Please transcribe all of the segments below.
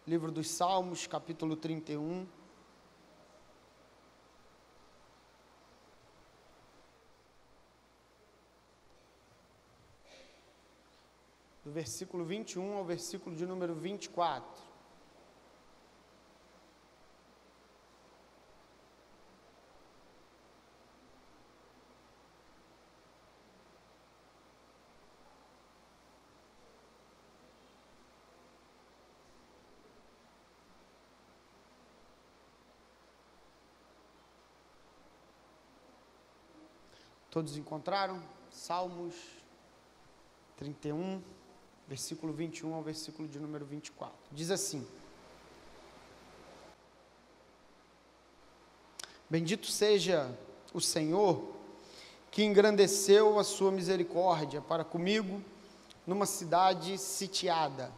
Livro dos Salmos, capítulo 31. Do versículo 21 ao versículo de número 24. Todos encontraram? Salmos 31, versículo 21 ao versículo de número 24. Diz assim: Bendito seja o Senhor, que engrandeceu a sua misericórdia para comigo numa cidade sitiada.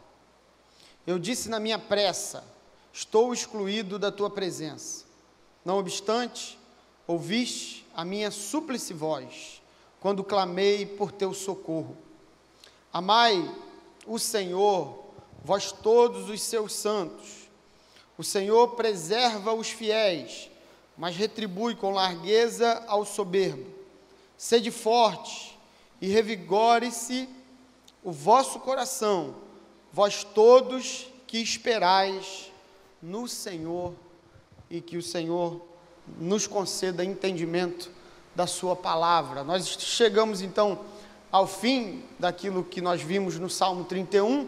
Eu disse na minha pressa: estou excluído da tua presença. Não obstante, ouviste a minha súplice voz, quando clamei por teu socorro. Amai o Senhor, vós todos os seus santos. O Senhor preserva os fiéis, mas retribui com largueza ao soberbo. Sede forte e revigore-se o vosso coração, vós todos que esperais no Senhor, e que o Senhor nos conceda entendimento da sua palavra. Nós chegamos então ao fim daquilo que nós vimos no Salmo 31,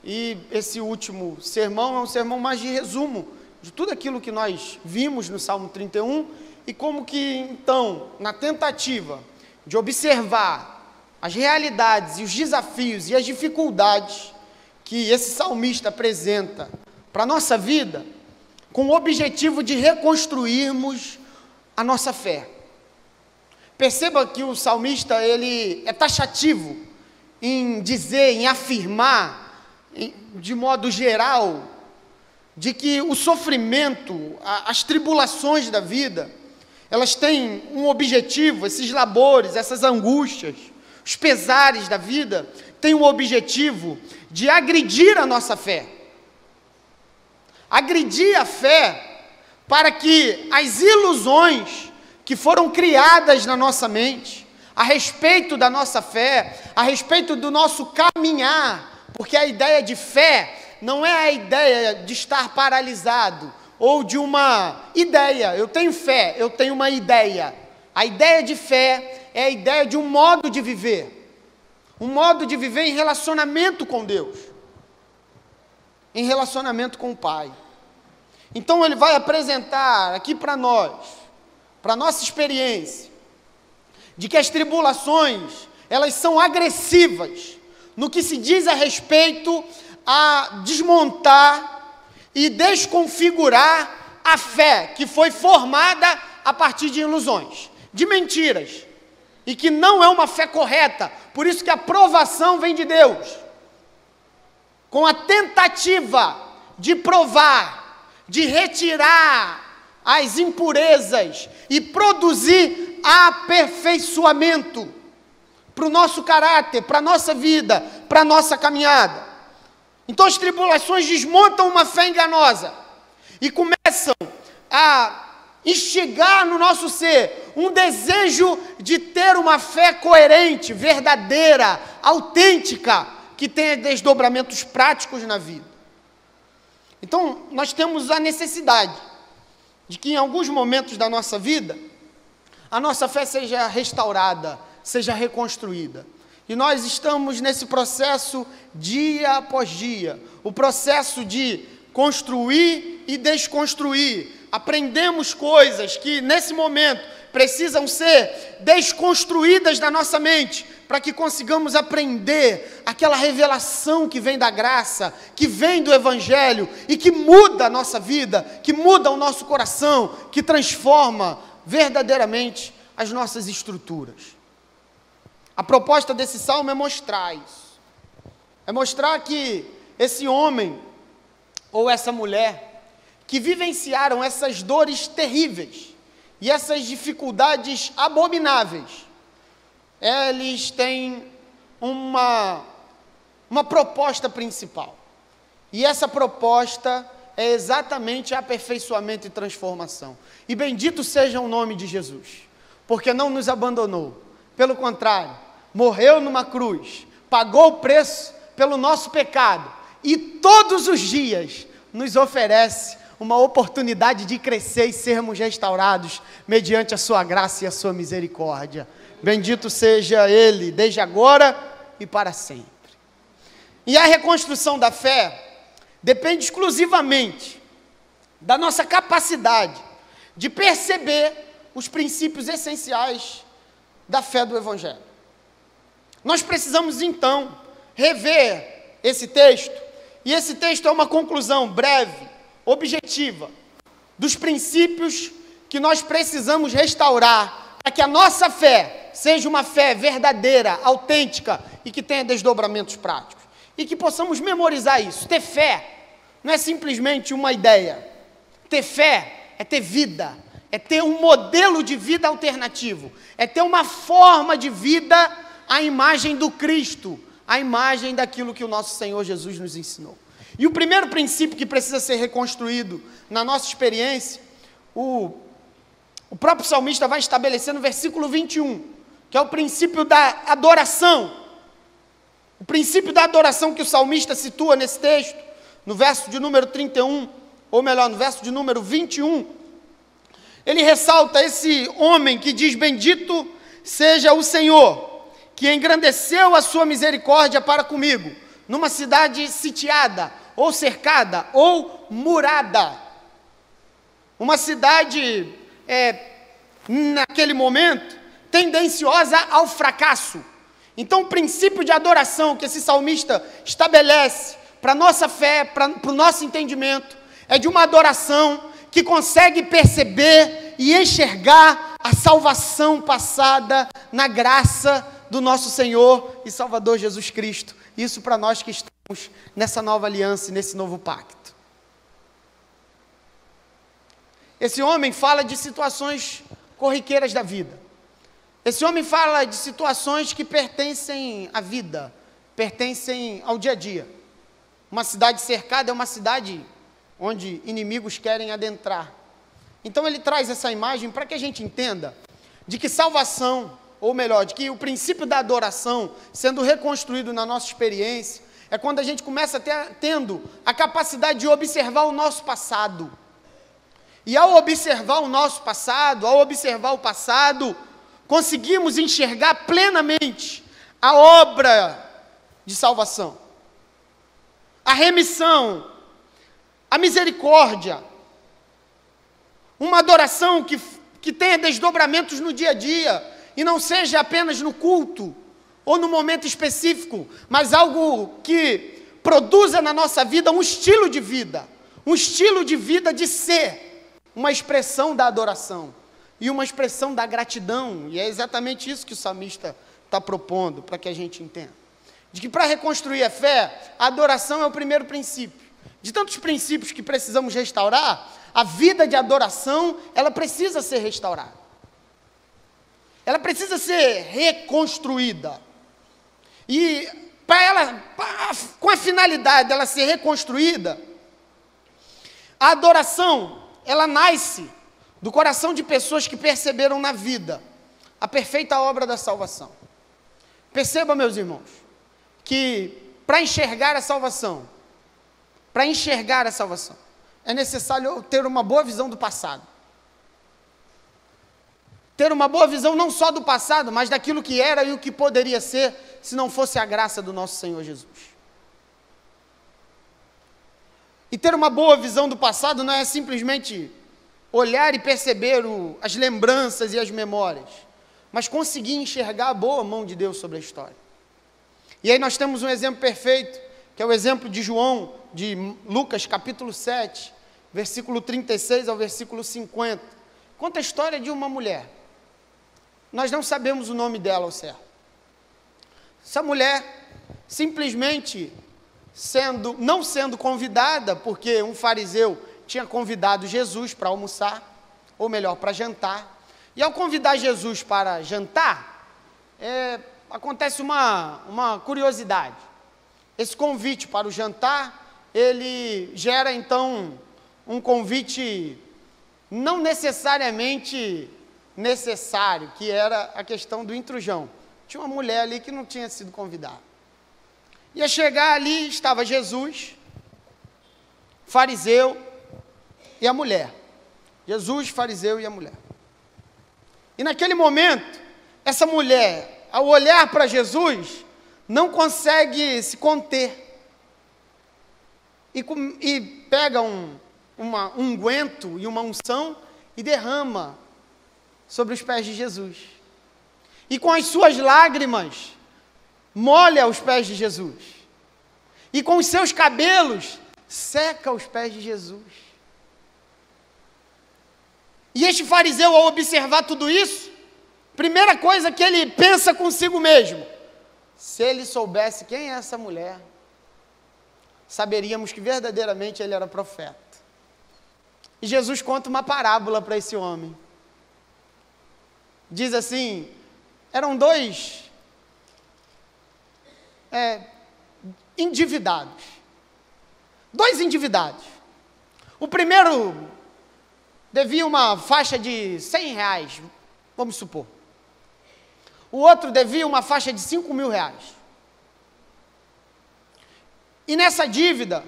e esse último sermão é um sermão mais de resumo de tudo aquilo que nós vimos no Salmo 31, e como que então, na tentativa de observar as realidades e os desafios e as dificuldades que esse salmista apresenta para a nossa vida, com o objetivo de reconstruirmos a nossa fé. Perceba que o salmista, ele é taxativo em dizer, em afirmar, de modo geral, de que o sofrimento, as tribulações da vida, elas têm um objetivo, esses labores, essas angústias, os pesares da vida, têm o objetivo de agredir a nossa fé. Agredir a fé para que as ilusões que foram criadas na nossa mente a respeito da nossa fé, a respeito do nosso caminhar, porque a ideia de fé não é a ideia de estar paralisado ou de uma ideia. Eu tenho fé, eu tenho uma ideia. A ideia de fé é a ideia de um modo de viver, um modo de viver em relacionamento com Deus, em relacionamento com o Pai. Então ele vai apresentar aqui para nós, para nossa experiência, de que as tribulações, elas são agressivas, no que se diz a respeito a desmontar e desconfigurar a fé que foi formada a partir de ilusões, de mentiras, e que não é uma fé correta. Por isso que a provação vem de Deus, com a tentativa de provar, de retirar as impurezas e produzir aperfeiçoamento para o nosso caráter, para a nossa vida, para a nossa caminhada. Então as tribulações desmontam uma fé enganosa e começam a instigar no nosso ser um desejo de ter uma fé coerente, verdadeira, autêntica, que tenha desdobramentos práticos na vida. Então, nós temos a necessidade de que em alguns momentos da nossa vida, a nossa fé seja restaurada, seja reconstruída. E nós estamos nesse processo dia após dia, o processo de construir e desconstruir. Aprendemos coisas que nesse momento precisam ser desconstruídas da nossa mente, para que consigamos aprender aquela revelação que vem da graça, que vem do Evangelho e que muda a nossa vida, que muda o nosso coração, que transforma verdadeiramente as nossas estruturas. A proposta desse salmo é mostrar isso. É mostrar que esse homem ou essa mulher que vivenciaram essas dores terríveis e essas dificuldades abomináveis, eles têm uma proposta principal. E essa proposta é exatamente aperfeiçoamento e transformação. E bendito seja o nome de Jesus, porque não nos abandonou. Pelo contrário, morreu numa cruz, pagou o preço pelo nosso pecado e todos os dias nos oferece uma oportunidade de crescer e sermos restaurados mediante a sua graça e a sua misericórdia. Bendito seja Ele, desde agora e para sempre. E a reconstrução da fé depende exclusivamente da nossa capacidade de perceber os princípios essenciais da fé do Evangelho. Nós precisamos, então, rever esse texto, e esse texto é uma conclusão breve, objetiva, dos princípios que nós precisamos restaurar, para que a nossa fé seja uma fé verdadeira, autêntica, e que tenha desdobramentos práticos, e que possamos memorizar isso. Ter fé não é simplesmente uma ideia, ter fé é ter vida, é ter um modelo de vida alternativo, é ter uma forma de vida à imagem do Cristo, à imagem daquilo que o nosso Senhor Jesus nos ensinou. E o primeiro princípio que precisa ser reconstruído na nossa experiência, o próprio salmista vai estabelecer no versículo 21, que é o princípio da adoração. O princípio da adoração que o salmista situa nesse texto, no verso de número 31, ou melhor, no verso de número 21, ele ressalta esse homem que diz: bendito seja o Senhor, que engrandeceu a sua misericórdia para comigo, numa cidade sitiada, ou cercada, ou murada. Uma cidade, naquele momento, tendenciosa ao fracasso. Então, o princípio de adoração que esse salmista estabelece para a nossa fé, para o nosso entendimento, é de uma adoração que consegue perceber e enxergar a salvação passada na graça do nosso Senhor e Salvador Jesus Cristo. Isso para nós que estamos nessa nova aliança e nesse novo pacto. Esse homem fala de situações corriqueiras da vida. Esse homem fala de situações que pertencem à vida, pertencem ao dia a dia. Uma cidade cercada é uma cidade onde inimigos querem adentrar. Então ele traz essa imagem para que a gente entenda de que salvação, ou melhor, de que o princípio da adoração sendo reconstruído na nossa experiência, é quando a gente começa tendo a capacidade de observar o nosso passado. E ao observar o nosso passado, ao observar o passado, conseguimos enxergar plenamente a obra de salvação, a remissão, a misericórdia, uma adoração que tenha desdobramentos no dia a dia, e não seja apenas no culto, ou no momento específico, mas algo que produza na nossa vida um estilo de vida de ser, uma expressão da adoração, e uma expressão da gratidão, e é exatamente isso que o salmista está propondo, para que a gente entenda. De que para reconstruir a fé, a adoração é o primeiro princípio. De tantos princípios que precisamos restaurar, a vida de adoração, ela precisa ser restaurada. Ela precisa ser reconstruída. E com a finalidade dela ser reconstruída, a adoração, ela nasce do coração de pessoas que perceberam na vida a perfeita obra da salvação. Perceba, meus irmãos, que para enxergar a salvação, é necessário ter uma boa visão do passado. Ter uma boa visão não só do passado, mas daquilo que era e o que poderia ser, se não fosse a graça do nosso Senhor Jesus. E ter uma boa visão do passado não é simplesmente olhar e perceber as lembranças e as memórias, mas conseguir enxergar a boa mão de Deus sobre a história. E aí nós temos um exemplo perfeito, que é o exemplo de João, de Lucas capítulo 7, versículo 36 ao versículo 50. Conta a história de uma mulher. Nós não sabemos o nome dela ao certo. Essa mulher, simplesmente não sendo convidada, porque um fariseu tinha convidado Jesus para almoçar, ou melhor, para jantar, e ao convidar Jesus para jantar, acontece uma curiosidade. Esse convite para o jantar ele gera então um convite não necessariamente necessário, que era a questão do intrujão. Tinha uma mulher ali que não tinha sido convidada. Ia chegar ali, estava Jesus, fariseu e a mulher. Jesus, fariseu e a mulher. E naquele momento, essa mulher, ao olhar para Jesus, não consegue se conter. E pega um unguento e uma unção e derrama sobre os pés de Jesus. E com as suas lágrimas, molha os pés de Jesus. E com os seus cabelos, seca os pés de Jesus. E este fariseu, ao observar tudo isso, primeira coisa que ele pensa consigo mesmo: se ele soubesse quem é essa mulher, saberíamos que verdadeiramente ele era profeta. E Jesus conta uma parábola para esse homem. Diz assim: eram dois endividados. Dois endividados. O primeiro devia uma faixa de 100 reais, vamos supor. O outro devia uma faixa de 5 mil reais. E nessa dívida,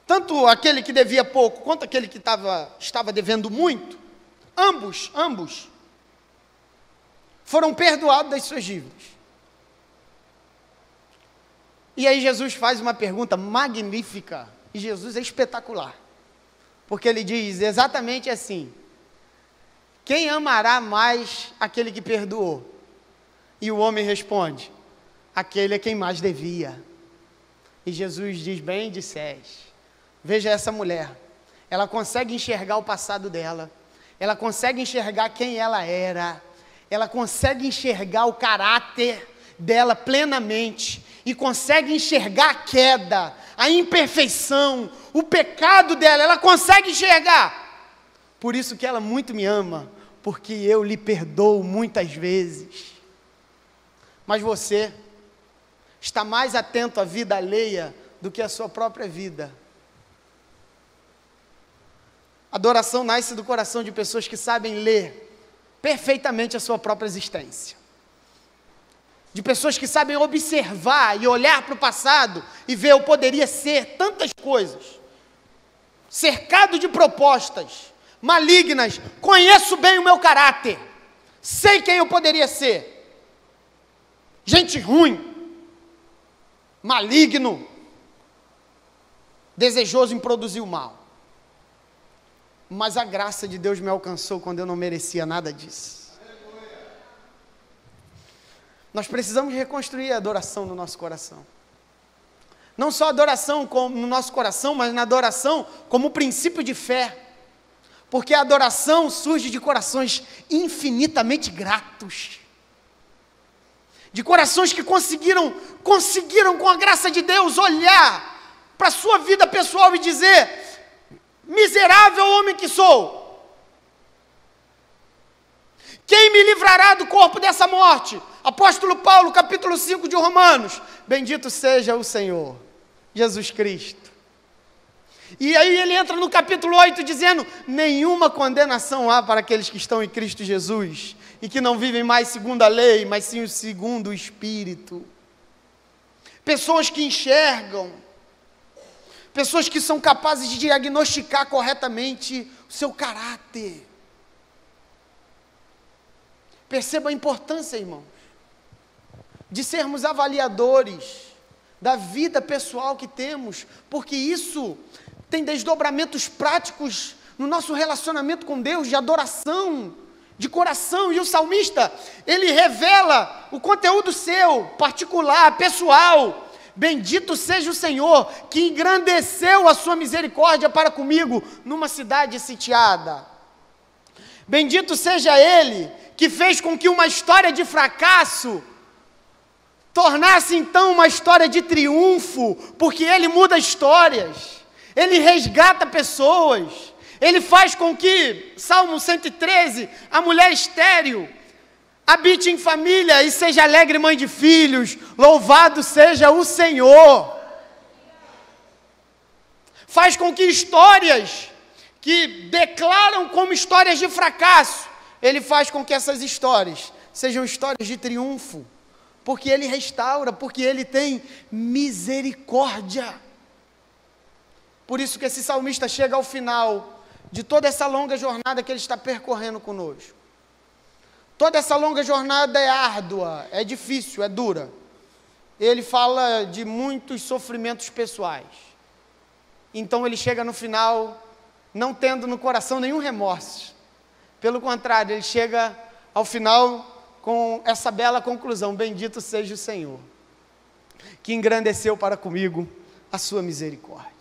tanto aquele que devia pouco, quanto aquele que estava devendo muito, ambos foram perdoados das suas dívidas. E aí Jesus faz uma pergunta magnífica, e Jesus é espetacular, porque ele diz exatamente assim: quem amará mais aquele que perdoou? E o homem responde: aquele a quem mais devia. E Jesus diz: bem disseste. Veja essa mulher, ela consegue enxergar o passado dela, ela consegue enxergar quem ela era, ela consegue enxergar o caráter dela plenamente, e consegue enxergar a queda, a imperfeição, o pecado dela, ela consegue enxergar. Por isso que ela muito me ama, porque eu lhe perdoo muitas vezes. Mas você está mais atento à vida alheia do que à sua própria vida. Adoração nasce do coração de pessoas que sabem ler perfeitamente a sua própria existência. De pessoas que sabem observar e olhar para o passado e ver: eu poderia ser tantas coisas. Cercado de propostas malignas, conheço bem o meu caráter, sei quem eu poderia ser. Gente ruim, maligno, desejoso em produzir o mal. Mas a graça de Deus me alcançou quando eu não merecia nada disso. Nós precisamos reconstruir a adoração no nosso coração. Não só a adoração no nosso coração, mas na adoração como princípio de fé. Porque a adoração surge de corações infinitamente gratos. De corações que conseguiram com a graça de Deus olhar para a sua vida pessoal e dizer: miserável homem que sou, quem me livrará do corpo dessa morte? Apóstolo Paulo, capítulo 5 de Romanos: bendito seja o Senhor, Jesus Cristo. E aí ele entra no capítulo 8 dizendo: nenhuma condenação há para aqueles que estão em Cristo Jesus, e que não vivem mais segundo a lei, mas sim segundo o Espírito. Pessoas que enxergam, pessoas que são capazes de diagnosticar corretamente o seu caráter. Perceba a importância, irmãos, de sermos avaliadores da vida pessoal que temos, porque isso tem desdobramentos práticos no nosso relacionamento com Deus, de adoração, de coração. E o salmista, ele revela o conteúdo seu, particular, pessoal. Bendito seja o Senhor, que engrandeceu a sua misericórdia para comigo numa cidade sitiada. Bendito seja Ele, que fez com que uma história de fracasso tornasse então uma história de triunfo, porque Ele muda histórias, Ele resgata pessoas, Ele faz com que, Salmo 113, a mulher estéril habite em família e seja alegre mãe de filhos. Louvado seja o Senhor. faz com que histórias que declaram como histórias de fracasso, Ele faz com que essas histórias sejam histórias de triunfo, porque Ele restaura, porque Ele tem misericórdia. Por isso que esse salmista chega ao final de toda essa longa jornada que ele está percorrendo conosco. Toda essa longa jornada é árdua, é difícil, é dura. Ele fala de muitos sofrimentos pessoais. Então ele chega no final não tendo no coração nenhum remorso. Pelo contrário, ele chega ao final com essa bela conclusão: bendito seja o Senhor, que engrandeceu para comigo a sua misericórdia.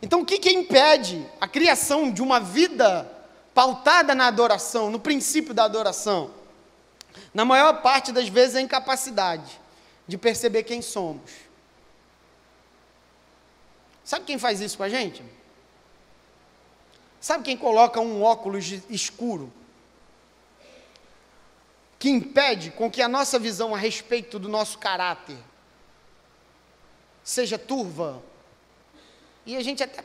Então o que impede a criação de uma vida pautada na adoração, no princípio da adoração? Na maior parte das vezes, a incapacidade de perceber quem somos. Sabe quem faz isso com a gente? Sabe quem coloca um óculos escuro que impede com que a nossa visão a respeito do nosso caráter seja turva, e a gente até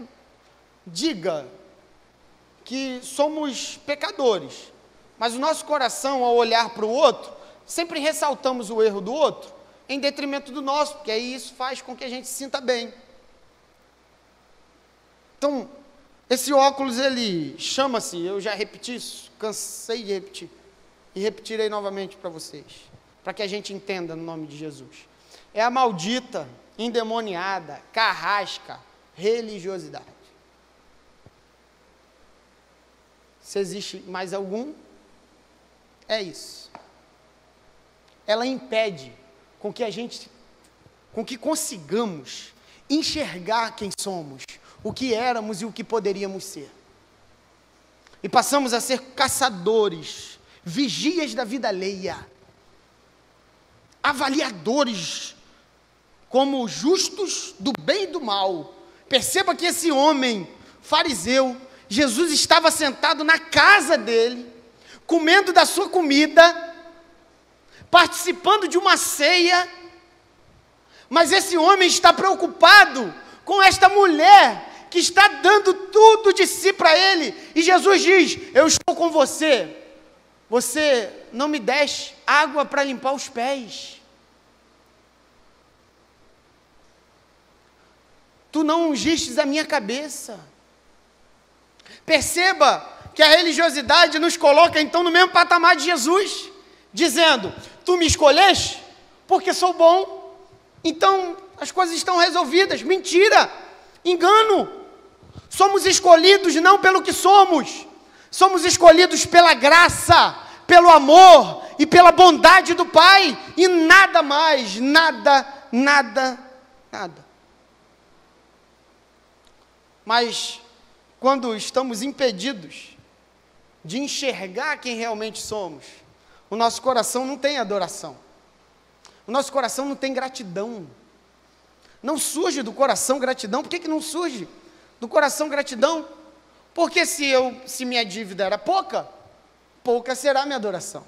diga que somos pecadores, mas o nosso coração, ao olhar para o outro, sempre ressaltamos o erro do outro, em detrimento do nosso, porque aí isso faz com que a gente se sinta bem. Então, esse óculos, ele chama-se, eu já repeti isso, cansei de repetir, e repetirei novamente para vocês, para que a gente entenda no nome de Jesus. É a maldita, endemoniada, carrasca religiosidade. Se existe mais algum, é isso. Ela impede com que consigamos enxergar quem somos, o que éramos e o que poderíamos ser. E passamos a ser caçadores, vigias da vida alheia, avaliadores como justos do bem e do mal. Perceba que esse homem fariseu, Jesus estava sentado na casa dele, comendo da sua comida, participando de uma ceia, mas esse homem está preocupado com esta mulher que está dando tudo de si para ele, e Jesus diz: eu estou com você, você não me deste água para limpar os pés, tu não ungistes a minha cabeça. Perceba que a religiosidade nos coloca então no mesmo patamar de Jesus, dizendo: tu me escolheste porque sou bom, então as coisas estão resolvidas. Mentira, engano. Somos escolhidos não pelo que somos, somos escolhidos pela graça, pelo amor e pela bondade do Pai, e nada mais, nada. Mas quando estamos impedidos de enxergar quem realmente somos, o nosso coração não tem adoração, o nosso coração não tem gratidão, não surge do coração gratidão. Por que não surge do coração gratidão? Porque se minha dívida era pouca será a minha adoração.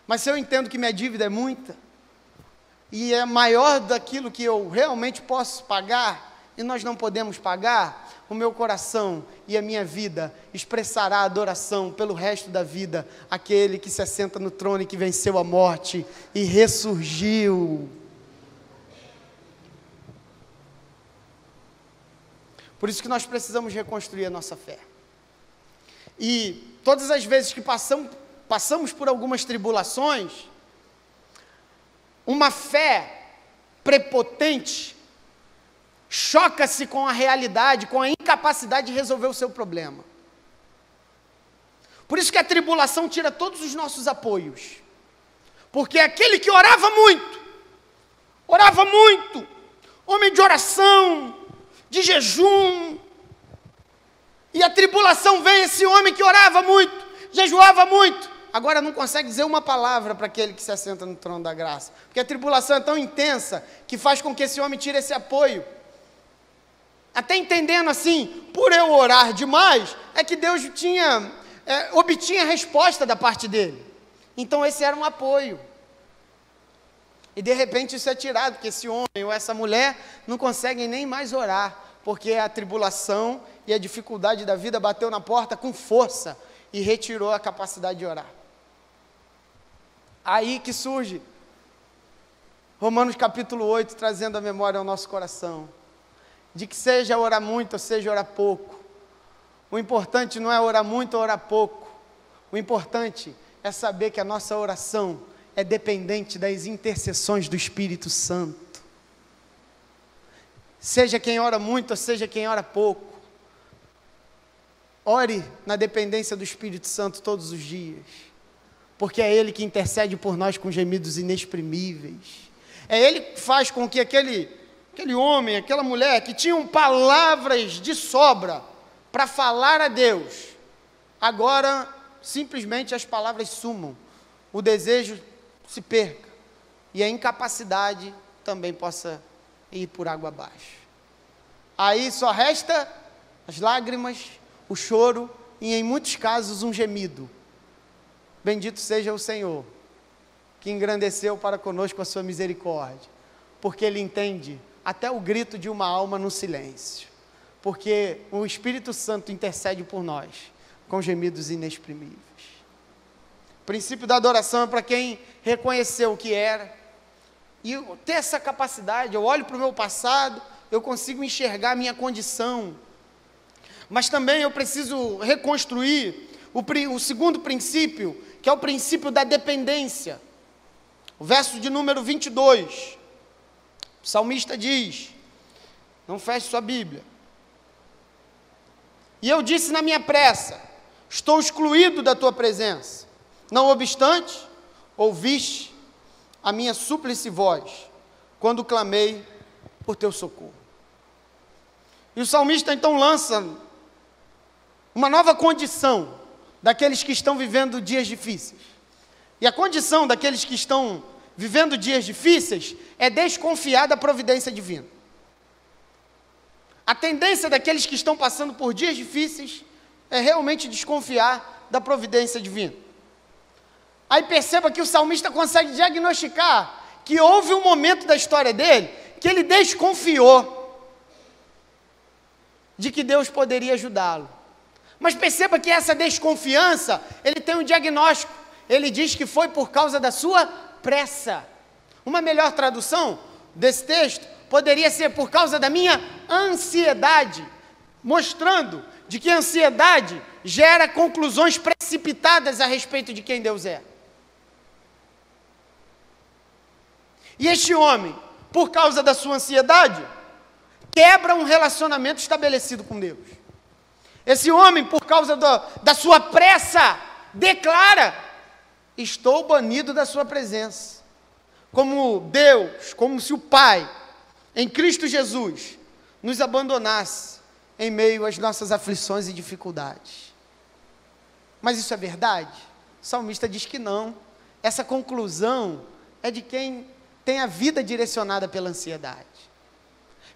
Mas se eu entendo que minha dívida é muita, e é maior daquilo que eu realmente posso pagar, e nós não podemos pagar, o meu coração e a minha vida expressará adoração pelo resto da vida, aquele que se assenta no trono e que venceu a morte e ressurgiu. Por isso que nós precisamos reconstruir a nossa fé. E todas as vezes que passamos por algumas tribulações, uma fé prepotente choca-se com a realidade, com a incapacidade de resolver o seu problema. Por isso que a tribulação tira todos os nossos apoios. Porque aquele que orava muito, homem de oração, de jejum, e a tribulação vem, esse homem que orava muito, jejuava muito, agora não consegue dizer uma palavra para aquele que se assenta no trono da graça, porque a tribulação é tão intensa, que faz com que esse homem tire esse apoio, até entendendo assim, por eu orar demais, é que Deus obtinha a resposta da parte dele, então esse era um apoio, e de repente isso é tirado, porque esse homem ou essa mulher não conseguem nem mais orar, porque a tribulação e a dificuldade da vida bateu na porta com força e retirou a capacidade de orar. Aí que surge Romanos capítulo 8, trazendo a memória ao nosso coração, de que seja orar muito ou seja orar pouco, o importante não é orar muito ou orar pouco, o importante é saber que a nossa oração é dependente das intercessões do Espírito Santo. Seja quem ora muito ou seja quem ora pouco, ore na dependência do Espírito Santo todos os dias, porque é Ele que intercede por nós com gemidos inexprimíveis. É Ele que faz com que aquele homem, aquela mulher que tinham palavras de sobra para falar a Deus, agora simplesmente as palavras sumam, o desejo se perca e a incapacidade também possa ir por água abaixo. Aí só resta as lágrimas, o choro e em muitos casos um gemido. Bendito seja o Senhor, que engrandeceu para conosco a sua misericórdia, porque Ele entende até o grito de uma alma no silêncio, porque o Espírito Santo intercede por nós com gemidos inexprimíveis. O princípio da adoração é para quem reconheceu o que era, e ter essa capacidade. Eu olho para o meu passado, eu consigo enxergar a minha condição, mas também eu preciso reconstruir o segundo princípio, que é o princípio da dependência. O verso de número 22, o salmista diz, não feche sua Bíblia: e eu disse na minha pressa, estou excluído da tua presença, não obstante, ouviste a minha súplice voz, quando clamei por teu socorro. E o salmista então lança uma nova condição daqueles que estão vivendo dias difíceis. E a condição daqueles que estão vivendo dias difíceis é desconfiar da providência divina. A tendência daqueles que estão passando por dias difíceis é realmente desconfiar da providência divina. Aí perceba que o salmista consegue diagnosticar que houve um momento da história dele que ele desconfiou de que Deus poderia ajudá-lo. Mas perceba que essa desconfiança, ele tem um diagnóstico. Ele diz que foi por causa da sua pressa. Uma melhor tradução desse texto poderia ser por causa da minha ansiedade, mostrando de que a ansiedade gera conclusões precipitadas a respeito de quem Deus é. E este homem, por causa da sua ansiedade, quebra um relacionamento estabelecido com Deus. Esse homem, por causa da sua pressa, declara: estou banido da sua presença. Como Deus, como se o Pai, em Cristo Jesus, nos abandonasse em meio às nossas aflições e dificuldades. Mas isso é verdade? O salmista diz que não. Essa conclusão é de quem tem a vida direcionada pela ansiedade.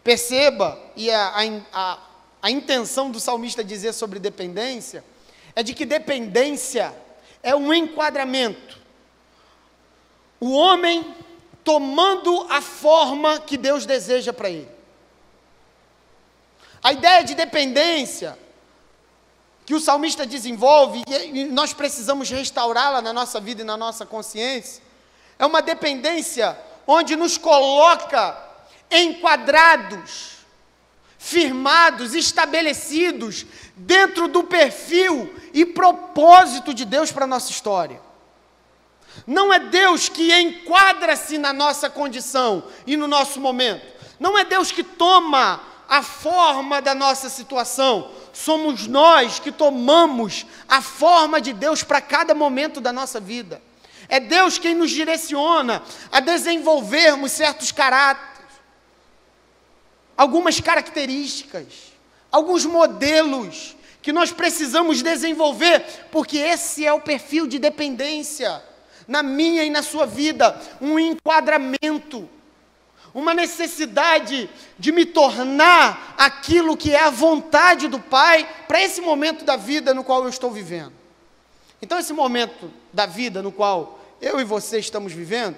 Perceba, e a intenção do salmista dizer sobre dependência, é de que dependência é um enquadramento. O homem tomando a forma que Deus deseja para ele. A ideia de dependência que o salmista desenvolve, e nós precisamos restaurá-la na nossa vida e na nossa consciência, é uma dependência onde nos coloca enquadrados, firmados, estabelecidos dentro do perfil e propósito de Deus para a nossa história. Não é Deus que enquadra-se na nossa condição e no nosso momento. Não é Deus que toma a forma da nossa situação. Somos nós que tomamos a forma de Deus para cada momento da nossa vida. É Deus quem nos direciona a desenvolvermos certos caráteres, algumas características, alguns modelos que nós precisamos desenvolver, porque esse é o perfil de dependência na minha e na sua vida, um enquadramento, uma necessidade de me tornar aquilo que é a vontade do Pai para esse momento da vida no qual eu estou vivendo. Então, esse momento da vida no qual eu e você estamos vivendo,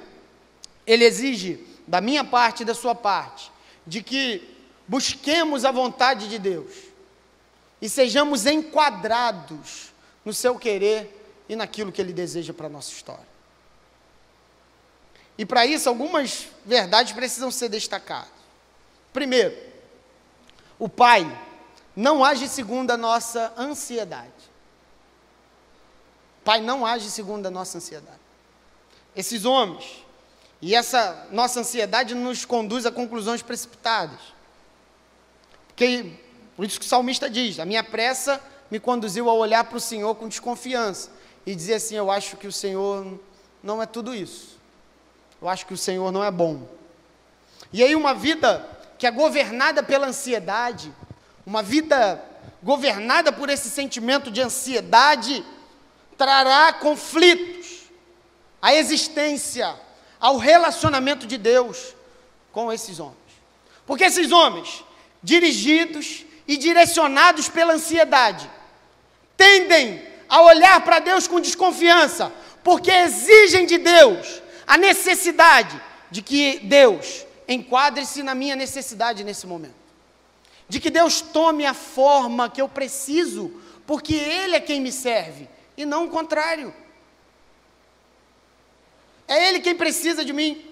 ele exige da minha parte e da sua parte, de que busquemos a vontade de Deus e sejamos enquadrados no seu querer e naquilo que Ele deseja para a nossa história. E para isso, algumas verdades precisam ser destacadas. Primeiro, o Pai não age segundo a nossa ansiedade. O Pai não age segundo a nossa ansiedade. Esses homens, e essa nossa ansiedade nos conduz a conclusões precipitadas. Porque, por isso que o salmista diz, a minha pressa me conduziu a olhar para o Senhor com desconfiança, e dizer assim, eu acho que o Senhor não é tudo isso. Eu acho que o Senhor não é bom. E aí uma vida que é governada pela ansiedade, uma vida governada por esse sentimento de ansiedade, trará conflitos à existência, ao relacionamento de Deus com esses homens. Porque esses homens, dirigidos e direcionados pela ansiedade, tendem a olhar para Deus com desconfiança, porque exigem de Deus a necessidade de que Deus enquadre-se na minha necessidade nesse momento. De que Deus tome a forma que eu preciso, porque Ele é quem me serve, e não o contrário. É Ele quem precisa de mim.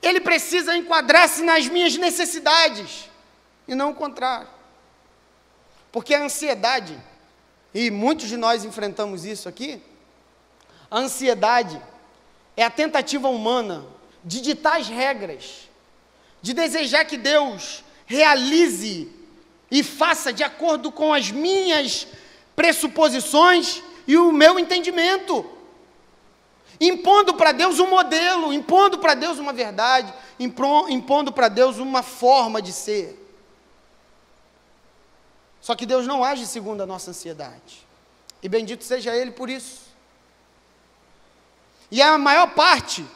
Ele precisa enquadrar-se nas minhas necessidades, e não o contrário. Porque a ansiedade, e muitos de nós enfrentamos isso aqui, a ansiedade é a tentativa humana de ditar as regras, de desejar que Deus realize e faça de acordo com as minhas pressuposições e o meu entendimento, impondo para Deus um modelo, impondo para Deus uma verdade, impondo para Deus uma forma de ser. Só que Deus não age segundo a nossa ansiedade, e bendito seja Ele por isso. E a maior parte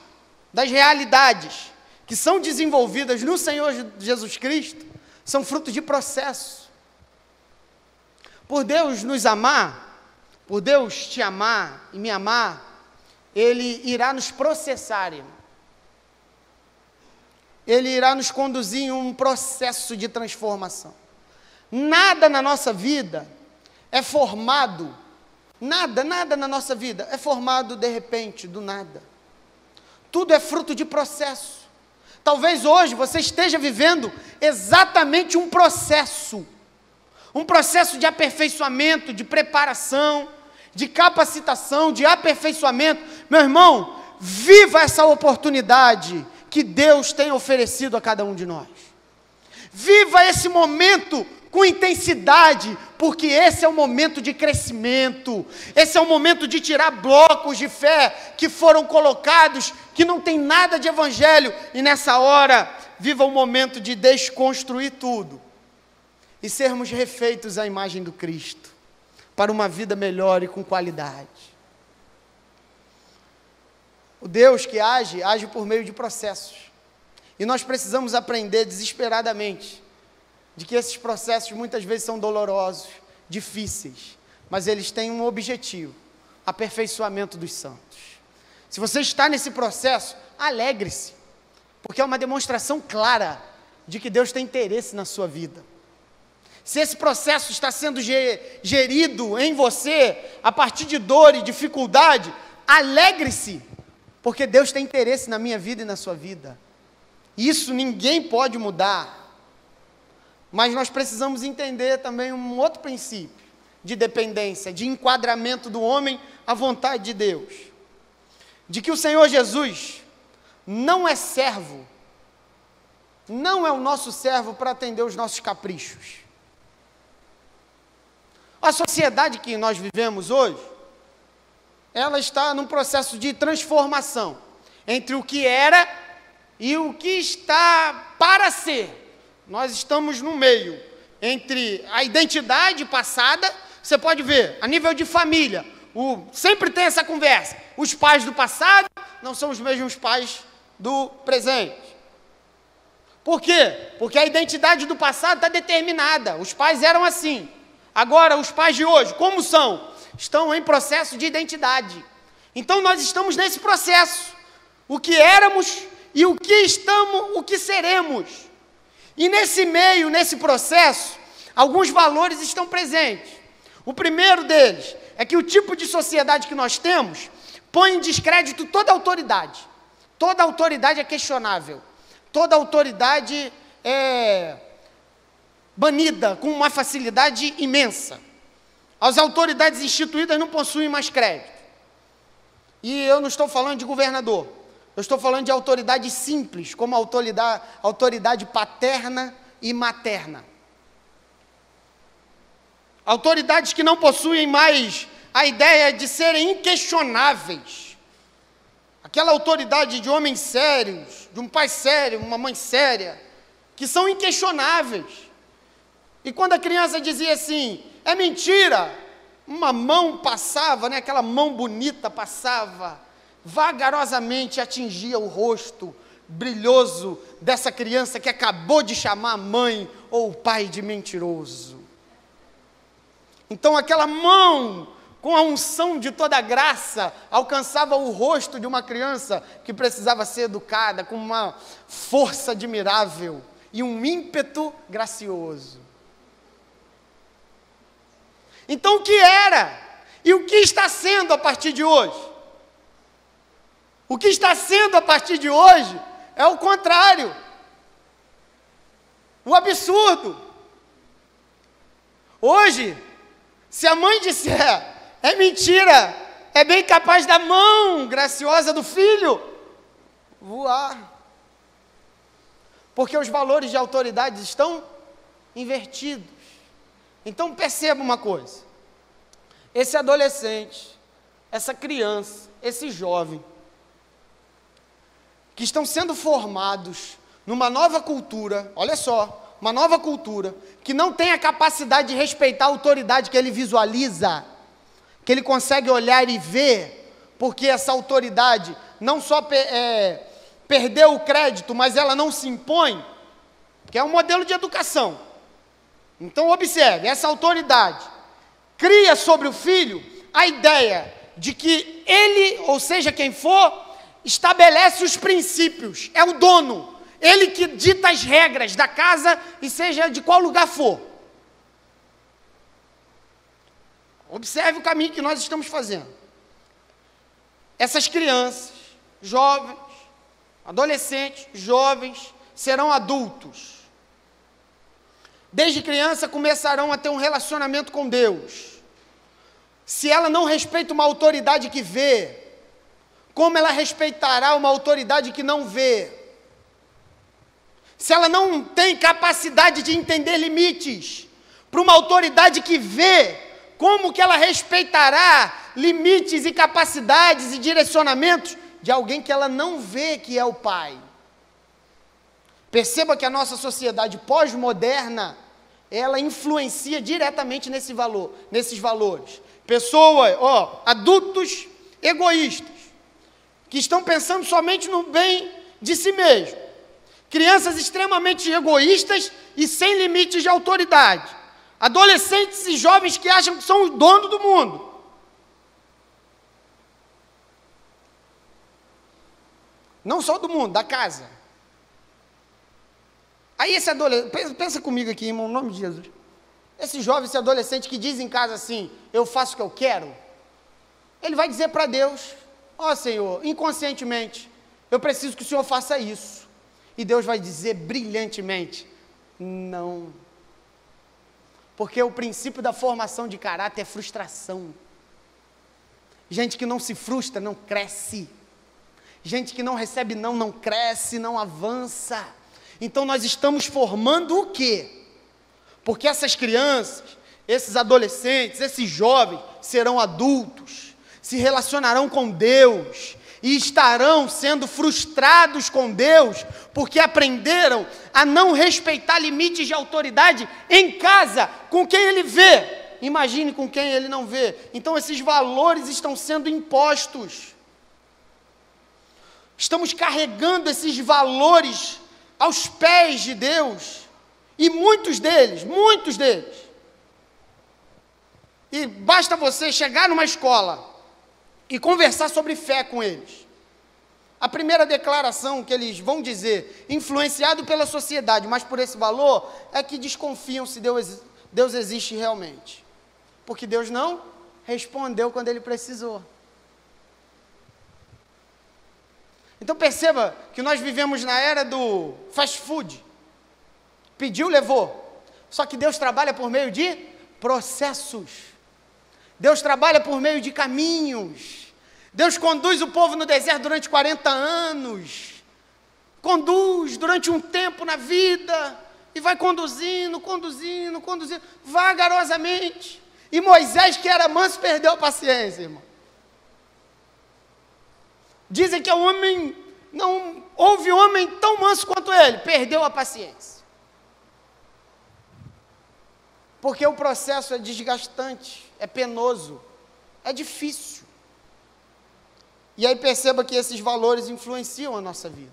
das realidades que são desenvolvidas no Senhor Jesus Cristo são frutos de processo. Por Deus nos amar, por Deus te amar e me amar, Ele irá nos processar, irmão. Ele irá nos conduzir em um processo de transformação. Nada na nossa vida é formado, nada na nossa vida é formado de repente, do nada. Tudo é fruto de processo. Talvez hoje você esteja vivendo exatamente um processo de aperfeiçoamento, de preparação, de capacitação, de aperfeiçoamento. Meu irmão, viva essa oportunidade que Deus tem oferecido a cada um de nós. Viva esse momento com intensidade, porque esse é o momento de crescimento, esse é o momento de tirar blocos de fé que foram colocados, que não tem nada de evangelho, e nessa hora, viva o momento de desconstruir tudo, e sermos refeitos à imagem do Cristo, para uma vida melhor e com qualidade. O Deus que age por meio de processos, e nós precisamos aprender desesperadamente, de que esses processos muitas vezes são dolorosos, difíceis, mas eles têm um objetivo, aperfeiçoamento dos santos. Se você está nesse processo, alegre-se, porque é uma demonstração clara de que Deus tem interesse na sua vida. Se esse processo está sendo gerido em você, a partir de dor e dificuldade, alegre-se, porque Deus tem interesse na minha vida e na sua vida. Isso ninguém pode mudar. Mas nós precisamos entender também um outro princípio de dependência, de enquadramento do homem à vontade de Deus. De que o Senhor Jesus não é servo, não é o nosso servo para atender os nossos caprichos. A sociedade que nós vivemos hoje, ela está num processo de transformação entre o que era e o que está para ser. Nós estamos no meio, entre a identidade passada, você pode ver, a nível de família, sempre tem essa conversa, os pais do passado não são os mesmos pais do presente. Por quê? Porque a identidade do passado está determinada, os pais eram assim. Agora, os pais de hoje, como são? Estão em processo de identidade. Então, nós estamos nesse processo, o que éramos e o que seremos. E nesse meio, nesse processo, alguns valores estão presentes. O primeiro deles é que o tipo de sociedade que nós temos põe em descrédito toda autoridade. Toda autoridade é questionável. Toda autoridade é banida com uma facilidade imensa. As autoridades instituídas não possuem mais crédito. E eu não estou falando de governador. Eu estou falando de autoridade simples, como a autoridade paterna e materna. Autoridades que não possuem mais a ideia de serem inquestionáveis. Aquela autoridade de homens sérios, de um pai sério, uma mãe séria, que são inquestionáveis. E quando a criança dizia assim, é mentira, uma mão passava, né, aquela mão bonita passava, vagarosamente atingia o rosto brilhoso dessa criança que acabou de chamar a mãe ou o pai de mentiroso. Então aquela mão, com a unção de toda a graça, alcançava o rosto de uma criança que precisava ser educada com uma força admirável e um ímpeto gracioso. Então o que era e o que está sendo a partir de hoje? O que está sendo a partir de hoje é o contrário. O absurdo. Hoje, se a mãe disser, é mentira, é bem capaz da mão graciosa do filho voar. Porque os valores de autoridade estão invertidos. Então perceba uma coisa. Esse adolescente, essa criança, esse jovem, que estão sendo formados numa nova cultura, olha só, uma nova cultura, que não tem a capacidade de respeitar a autoridade que ele visualiza, que ele consegue olhar e ver, porque essa autoridade não só perdeu o crédito, mas ela não se impõe, que é um modelo de educação. Então observe, essa autoridade cria sobre o filho a ideia de que ele, ou seja, quem for, estabelece os princípios, é o dono, ele que dita as regras da casa e seja de qual lugar for. Observe o caminho que nós estamos fazendo. Essas crianças, jovens, adolescentes, jovens, serão adultos. Desde criança começarão a ter um relacionamento com Deus. Se ela não respeita uma autoridade que vê, como ela respeitará uma autoridade que não vê? Se ela não tem capacidade de entender limites para uma autoridade que vê, como que ela respeitará limites e capacidades e direcionamentos de alguém que ela não vê, que é o pai? Perceba que a nossa sociedade pós-moderna, ela influencia diretamente nesses valores. Pessoas, adultos egoístas, que estão pensando somente no bem de si mesmo. Crianças extremamente egoístas e sem limites de autoridade. Adolescentes e jovens que acham que são os donos do mundo. Não só do mundo, da casa. Aí esse adolescente, pensa comigo aqui, irmão, em nome de Jesus. Esse jovem, esse adolescente que diz em casa assim, eu faço o que eu quero, ele vai dizer para Deus, Senhor, inconscientemente, eu preciso que o Senhor faça isso. E Deus vai dizer brilhantemente, não. Porque o princípio da formação de caráter é frustração. Gente que não se frustra, não cresce. Gente que não recebe não cresce, não avança. Então nós estamos formando o quê? Porque essas crianças, esses adolescentes, esses jovens serão adultos, se relacionarão com Deus e estarão sendo frustrados com Deus, porque aprenderam a não respeitar limites de autoridade em casa, com quem ele vê. Imagine com quem ele não vê. Então esses valores estão sendo impostos. Estamos carregando esses valores aos pés de Deus, e muitos deles, e basta você chegar numa escola e conversar sobre fé com eles. a primeira declaração que eles vão dizer, influenciado pela sociedade, mas por esse valor, é que desconfiam se Deus existe realmente. Porque Deus não respondeu quando ele precisou. Então perceba que nós vivemos na era do fast food. Pediu, levou. Só que Deus trabalha por meio de processos. Deus trabalha por meio de caminhos. Deus conduz o povo no deserto durante 40 anos. Conduz durante um tempo na vida. E vai conduzindo, vagarosamente. E Moisés, que era manso, perdeu a paciência, irmão. Dizem que não houve homem tão manso quanto ele, perdeu a paciência. Porque o processo é desgastante, é penoso, é difícil. E aí perceba que esses valores influenciam a nossa vida.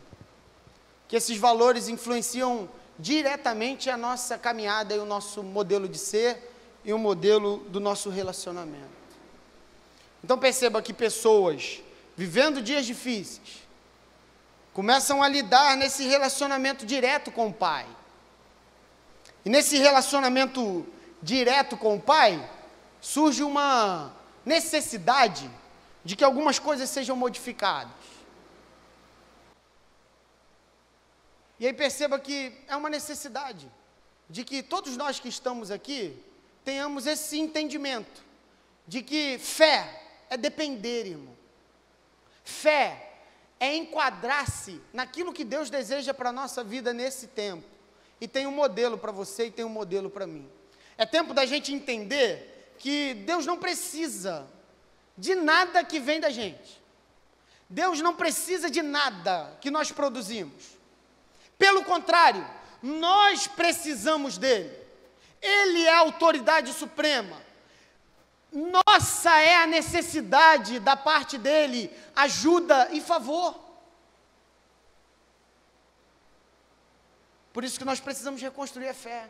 Que esses valores influenciam diretamente a nossa caminhada e o nosso modelo de ser e o modelo do nosso relacionamento. Então perceba que pessoas vivendo dias difíceis começam a lidar nesse relacionamento direto com o Pai. E nesse relacionamento direto com o Pai, surge uma necessidade de que algumas coisas sejam modificadas. E aí perceba que é uma necessidade de que todos nós que estamos aqui tenhamos esse entendimento de que fé é depender, irmão. Fé é enquadrar-se naquilo que Deus deseja para a nossa vida nesse tempo. E tem um modelo para você e tem um modelo para mim. É tempo da gente entender que Deus não precisa de nada que vem da gente. Deus não precisa de nada que nós produzimos. Pelo contrário, nós precisamos dele. Ele é a autoridade suprema. Nossa é a necessidade da parte dele, ajuda e favor. Por isso que nós precisamos reconstruir a fé.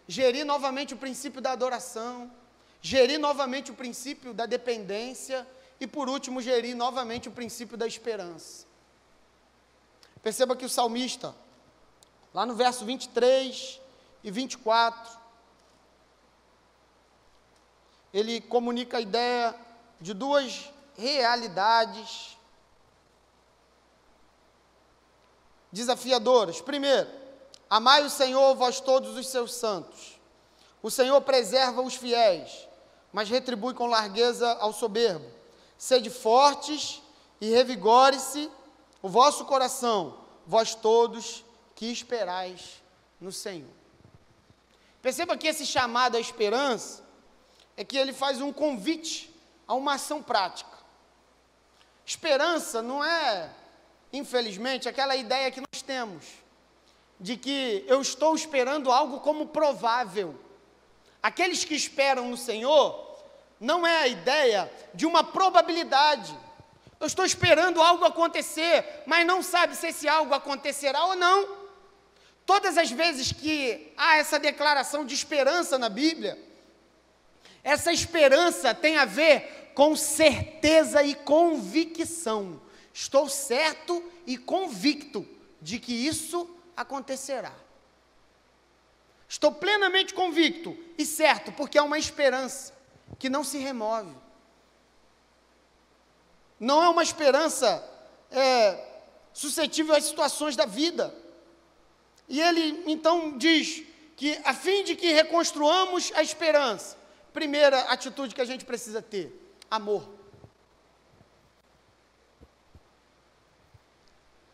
Gerir novamente o princípio da adoração, gerir novamente o princípio da dependência e, por último, gerir novamente o princípio da esperança. Perceba que o salmista, lá no verso 23 e 24, ele comunica a ideia de duas realidades desafiadoras. Primeiro, amai o Senhor, vós todos os seus santos. O Senhor preserva os fiéis, mas retribui com largueza ao soberbo. Sede fortes e revigore-se o vosso coração, vós todos que esperais no Senhor. Perceba que esse chamado à esperança é que ele faz um convite a uma ação prática. Esperança não é, infelizmente, aquela ideia que nós temos, de que eu estou esperando algo como provável. Aqueles que esperam no Senhor, não é a ideia de uma probabilidade. Eu estou esperando algo acontecer, mas não sabe se esse algo acontecerá ou não. Todas as vezes que há essa declaração de esperança na Bíblia, essa esperança tem a ver com certeza e convicção. Estou certo e convicto de que isso acontecerá. Estou plenamente convicto e certo, porque é uma esperança que não se remove. Não é uma esperança suscetível às situações da vida. E ele então diz que, a fim de que reconstruamos a esperança, primeira atitude que a gente precisa ter: amor.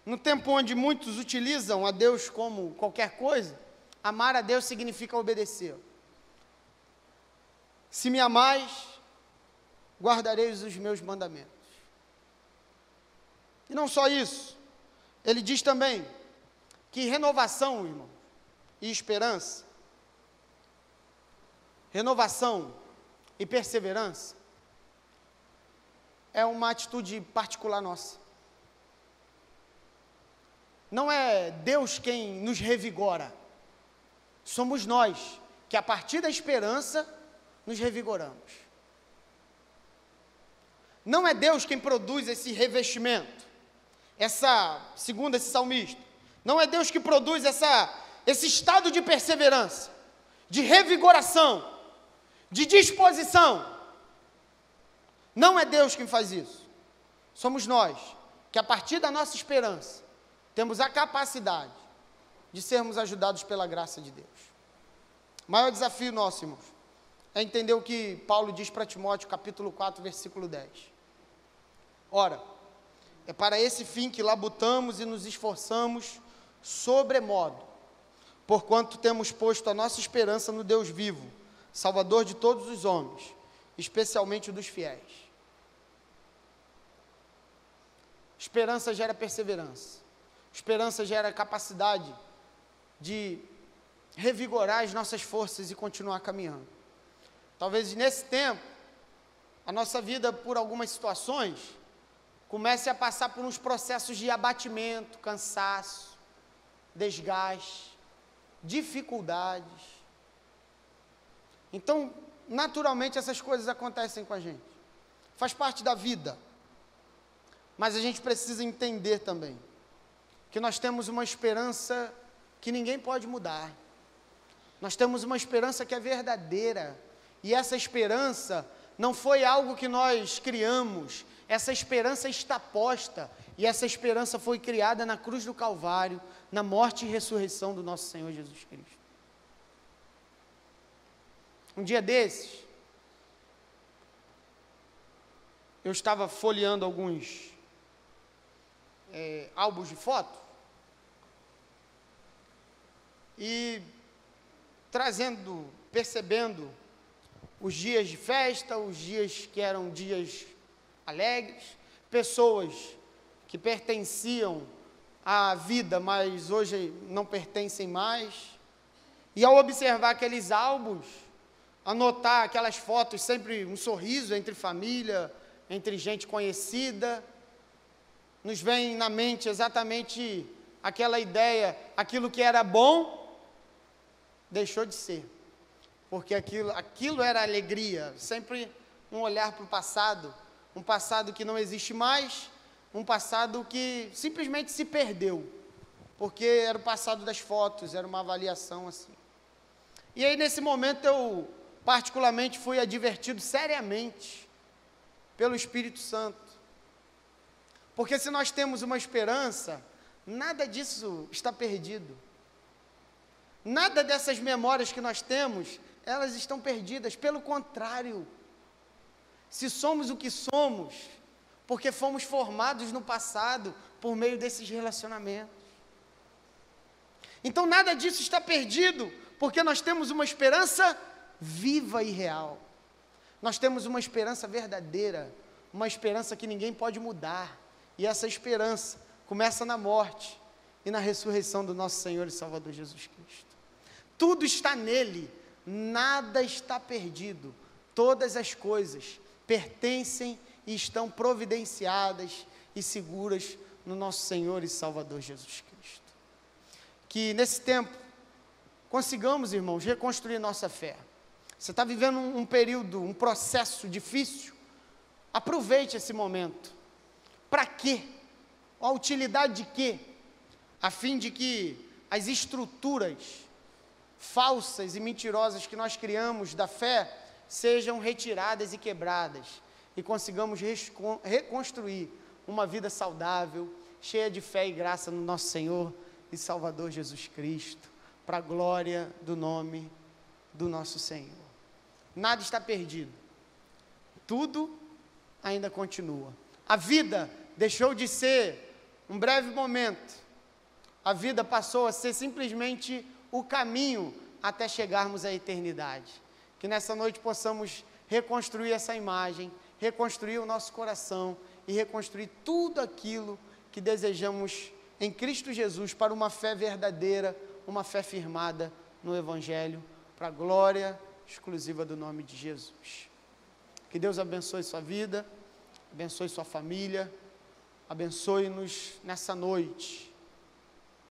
No tempo onde muitos utilizam a Deus como qualquer coisa, amar a Deus significa obedecer. Se me amais, guardareis os meus mandamentos. E não só isso, ele diz também que renovação, irmão, e esperança, renovação e perseverança, é uma atitude particular nossa. Não é Deus quem nos revigora, somos nós que, a partir da esperança, nos revigoramos. Não é Deus quem produz esse revestimento, segundo esse salmista, não é Deus que produz esse estado de perseverança, de revigoração, de disposição. Não é Deus quem faz isso. Somos nós, que a partir da nossa esperança, temos a capacidade de sermos ajudados pela graça de Deus. O maior desafio nosso, irmãos, é entender o que Paulo diz para Timóteo, capítulo 4, versículo 10. Ora, é para esse fim que labutamos e nos esforçamos sobremodo, porquanto temos posto a nossa esperança no Deus vivo, Salvador de todos os homens, especialmente dos fiéis. Esperança gera perseverança. Esperança gera capacidade de revigorar as nossas forças e continuar caminhando. Talvez nesse tempo, a nossa vida, por algumas situações, comece a passar por uns processos de abatimento, cansaço, desgaste, dificuldades. Então, naturalmente, essas coisas acontecem com a gente. Faz parte da vida. Mas a gente precisa entender também que nós temos uma esperança que ninguém pode mudar. Nós temos uma esperança que é verdadeira. E essa esperança não foi algo que nós criamos. Essa esperança está posta. E essa esperança foi criada na cruz do Calvário, na morte e ressurreição do nosso Senhor Jesus Cristo. Um dia desses, eu estava folheando alguns álbuns de foto e percebendo os dias de festa, os dias que eram dias alegres, pessoas que pertenciam à vida, mas hoje não pertencem mais. E ao observar aqueles álbuns, anotar aquelas fotos, sempre um sorriso entre família, entre gente conhecida, nos vem na mente exatamente aquela ideia, aquilo que era bom, deixou de ser, porque aquilo era alegria, sempre um olhar para o passado, um passado que não existe mais, um passado que simplesmente se perdeu, porque era o passado das fotos, era uma avaliação assim. E aí nesse momento eu particularmente fui advertido seriamente pelo Espírito Santo, porque se nós temos uma esperança, nada disso está perdido. Nada dessas memórias que nós temos, elas estão perdidas. Pelo contrário, se somos o que somos, porque fomos formados no passado por meio desses relacionamentos. Então nada disso está perdido, porque nós temos uma esperança viva e real. Nós temos uma esperança verdadeira, uma esperança que ninguém pode mudar. E essa esperança começa na morte e na ressurreição do nosso Senhor e Salvador Jesus Cristo. Tudo está nele, nada está perdido. Todas as coisas pertencem e estão providenciadas e seguras no nosso Senhor e Salvador Jesus Cristo. Que nesse tempo consigamos, irmãos, reconstruir nossa fé. Você está vivendo um período, um processo difícil? Aproveite esse momento. Para quê? A utilidade de quê? A fim de que as estruturas falsas e mentirosas que nós criamos da fé sejam retiradas e quebradas e consigamos reconstruir uma vida saudável, cheia de fé e graça no nosso Senhor e Salvador Jesus Cristo, para a glória do nome do nosso Senhor. Nada está perdido, tudo ainda continua. A vida deixou de ser um breve momento, a vida passou a ser simplesmente o caminho até chegarmos à eternidade. Que nessa noite possamos reconstruir essa imagem, reconstruir o nosso coração e reconstruir tudo aquilo que desejamos em Cristo Jesus para uma fé verdadeira, uma fé firmada no Evangelho, para a glória exclusiva do nome de Jesus. Que Deus abençoe sua vida, abençoe sua família, abençoe-nos nessa noite.